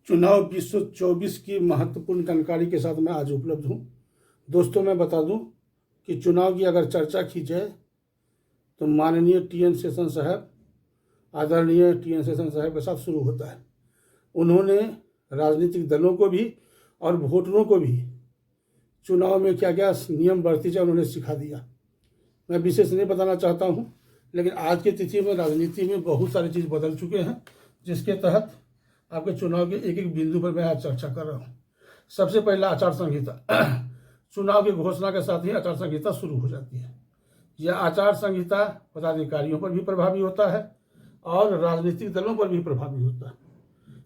चुनाव 2024 की महत्वपूर्ण जानकारी के साथ मैं आज उपलब्ध हूँ। दोस्तों, मैं बता दूं कि चुनाव की अगर चर्चा की जाए तो माननीय टी.एन. शेषन साहब, आदरणीय टी.एन. शेषन साहब के साथ शुरू होता है। उन्होंने राजनीतिक दलों को भी और वोटरों को भी चुनाव में क्या क्या नियम बरती जाए उन्होंने सिखा दिया। मैं विशेष नहीं बताना चाहता हूँ, लेकिन आज की तिथि में राजनीति में बहुत सारी चीज़ बदल चुके हैं, जिसके तहत आपके चुनाव के एक एक बिंदु पर मैं आज चर्चा कर रहा हूँ। सबसे पहला आचार संहिता। चुनाव की घोषणा के साथ ही आचार संहिता शुरू हो जाती है। यह आचार संहिता पदाधिकारियों पर भी प्रभावी होता है और राजनीतिक दलों पर भी प्रभावी होता है।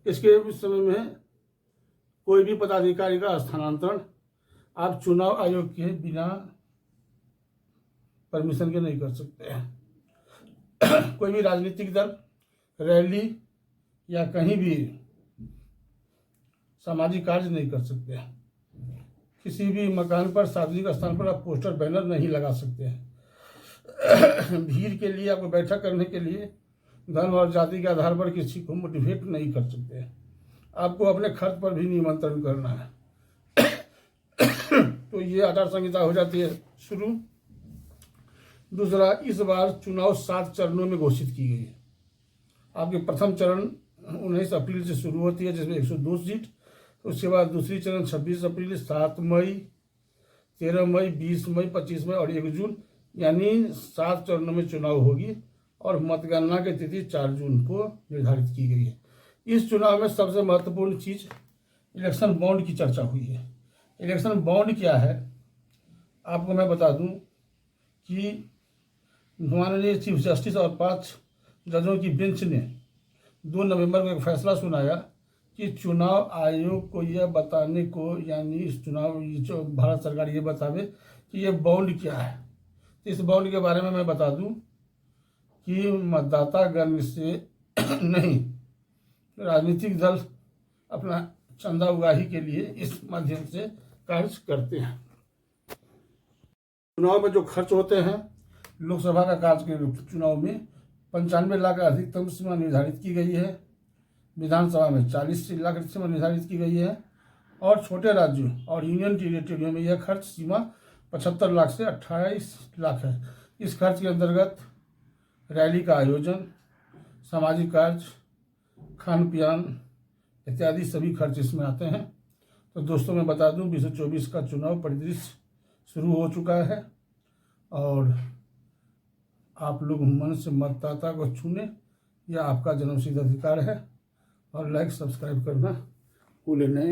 इसके समय में कोई भी पदाधिकारी का स्थानांतरण आप चुनाव आयोग के बिना परमिशन के नहीं कर सकते हैं। कोई भी राजनीतिक दल रैली या कहीं भी सामाजिक कार्य नहीं कर सकते हैं। किसी भी मकान पर, सार्वजनिक स्थान पर आप पोस्टर बैनर नहीं लगा सकते हैं। भीड़ के लिए, आपको बैठक करने के लिए धर्म और जाति के आधार पर किसी को मोटिवेट नहीं कर सकते हैं। आपको अपने खर्च पर भी निमंत्रण करना है। तो ये आचार संहिता हो जाती है शुरू। दूसरा, इस बार चुनाव 7 चरणों में घोषित की गई है। आपके प्रथम चरण 19 अप्रैल से शुरू होती है, जिसमें 102 सीट। उसके बाद दूसरी चरण 26 अप्रैल, 7 मई, 13 मई, 20 मई, 25 मई और 1 जून, यानी 7 चरणों में चुनाव होगी और मतगणना की तिथि 4 जून को निर्धारित की गई है। इस चुनाव में सबसे महत्वपूर्ण चीज इलेक्शन बॉन्ड की चर्चा हुई है। इलेक्शन बॉन्ड क्या है, आपको मैं बता दूं कि माननीय चीफ जस्टिस और 5 जजों की बेंच ने 2 नवंबर को एक फैसला सुनाया कि चुनाव आयोग को यह बताने को, यानी इस चुनाव जो भारत सरकार ये बतावे कि ये बॉन्ड क्या है। इस बॉन्ड के बारे में मैं बता दूं कि मतदातागण से नहीं, राजनीतिक दल अपना चंदा उगाही के लिए इस माध्यम से कार्य करते हैं। चुनाव में जो खर्च होते हैं, लोकसभा का कार्य के चुनाव में 95 लाख अधिकतम सीमा निर्धारित की गई है। विधानसभा में 40 लाख सीमा निर्धारित की गई है और छोटे राज्यों और यूनियन टेरिटरियों में यह खर्च सीमा 75 लाख से 28 लाख है। इस खर्च के अंतर्गत रैली का आयोजन, सामाजिक कार्य, खान पियान इत्यादि सभी खर्च इसमें आते हैं। तो दोस्तों, मैं बता दूं 2024 का चुनाव परिदृश्य शुरू हो चुका है और आप लोग मन से मतदाता को चुने, यह आपका जन्मसिद्ध अधिकार है। और लाइक सब्सक्राइब करना भूलें नहीं।